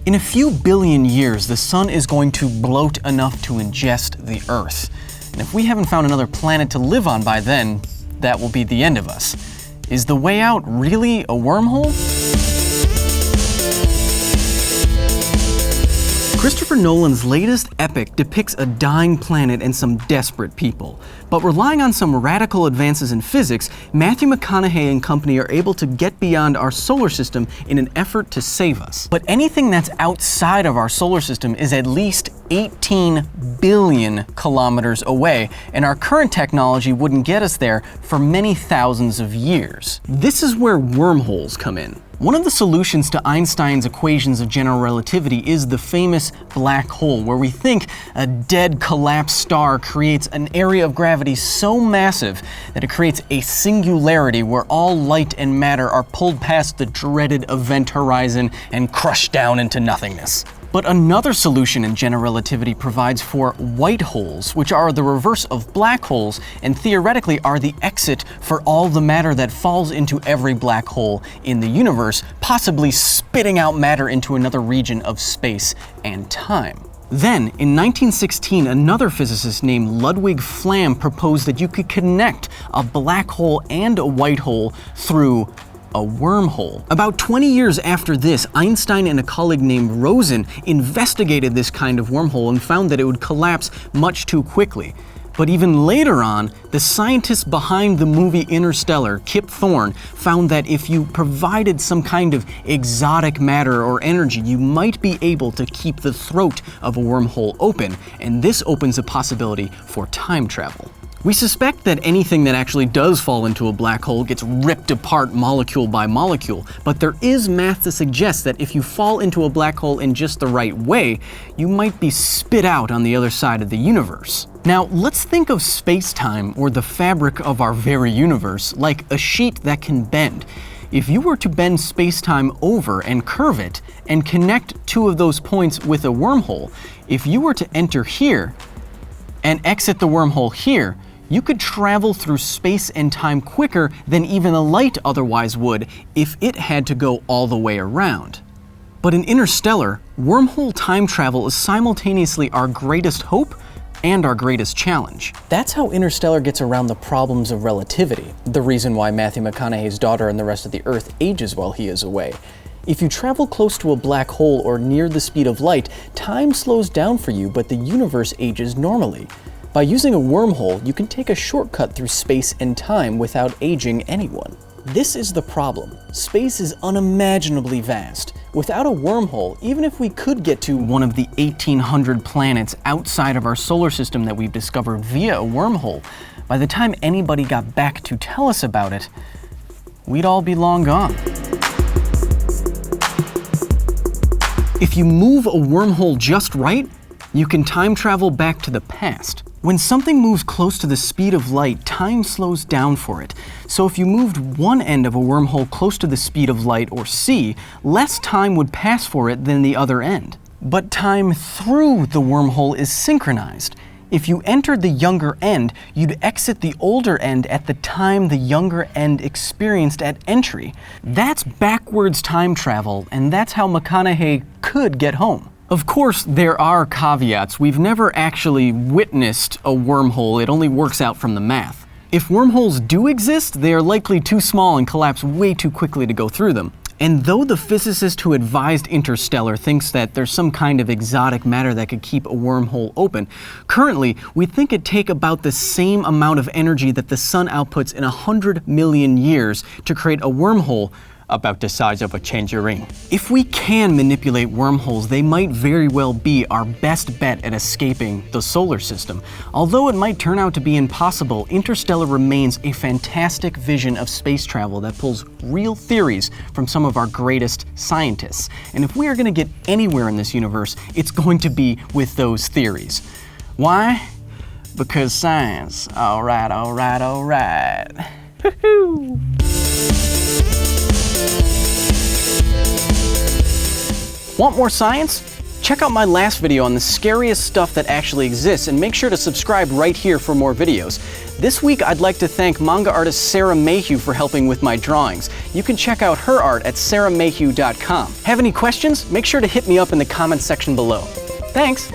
In a few billion years, the sun is going to bloat enough to ingest the Earth. And if we haven't found another planet to live on by then, that will be the end of us. Is the way out really a wormhole? Christopher Nolan's latest epic depicts a dying planet and some desperate people. But relying on some radical advances in physics, Matthew McConaughey and company are able to get beyond our solar system in an effort to save us. But anything that's outside of our solar system is at least 18 billion kilometers away, and our current technology wouldn't get us there for many thousands of years. This is where wormholes come in. One of the solutions to Einstein's equations of general relativity is the famous black hole, where we think a dead, collapsed star creates an area of gravity so massive that it creates a singularity where all light and matter are pulled past the dreaded event horizon and crushed down into nothingness. But another solution in general relativity provides for white holes, which are the reverse of black holes and theoretically are the exit for all the matter that falls into every black hole in the universe, possibly spitting out matter into another region of space and time. Then, in 1916, another physicist named Ludwig Flamm proposed that you could connect a black hole and a white hole through a wormhole. About 20 years after this, Einstein and a colleague named Rosen investigated this kind of wormhole and found that it would collapse much too quickly. But even later on, the scientists behind the movie Interstellar, Kip Thorne, found that if you provided some kind of exotic matter or energy, you might be able to keep the throat of a wormhole open, and this opens a possibility for time travel. We suspect that anything that actually does fall into a black hole gets ripped apart molecule by molecule, but there is math to suggest that if you fall into a black hole in just the right way, you might be spit out on the other side of the universe. Now, let's think of space-time, or the fabric of our very universe, like a sheet that can bend. If you were to bend space-time over and curve it, and connect two of those points with a wormhole, if you were to enter here and exit the wormhole here, you could travel through space and time quicker than even the light otherwise would if it had to go all the way around. But in Interstellar, wormhole time travel is simultaneously our greatest hope and our greatest challenge. That's how Interstellar gets around the problems of relativity, the reason why Matthew McConaughey's daughter and the rest of the Earth ages while he is away. If you travel close to a black hole or near the speed of light, time slows down for you, but the universe ages normally. By using a wormhole, you can take a shortcut through space and time without aging anyone. This is the problem. Space is unimaginably vast. Without a wormhole, even if we could get to one of the 1,800 planets outside of our solar system that we've discovered via a wormhole, by the time anybody got back to tell us about it, we'd all be long gone. If you move a wormhole just right, you can time travel back to the past. When something moves close to the speed of light, time slows down for it. So if you moved one end of a wormhole close to the speed of light, or c, less time would pass for it than the other end. But time through the wormhole is synchronized. If you entered the younger end, you'd exit the older end at the time the younger end experienced at entry. That's backwards time travel, and that's how McConaughey could get home. Of course, there are caveats. We've never actually witnessed a wormhole. It only works out from the math. If wormholes do exist, they are likely too small and collapse way too quickly to go through them. And though the physicist who advised Interstellar thinks that there's some kind of exotic matter that could keep a wormhole open, currently we think it'd take about the same amount of energy that the sun outputs in 100 million years to create a wormhole about the size of a tangerine. If we can manipulate wormholes, they might very well be our best bet at escaping the solar system. Although it might turn out to be impossible, Interstellar remains a fantastic vision of space travel that pulls real theories from some of our greatest scientists. And if we are going to get anywhere in this universe, it's going to be with those theories. Why? Because science. All right. Woohoo! Want more science? Check out my last video on the scariest stuff that actually exists, and make sure to subscribe right here for more videos. This week, I'd like to thank manga artist Sara Mayhew for helping with my drawings. You can check out her art at saramayhew.com. Have any questions? Make sure to hit me up in the comments section below. Thanks!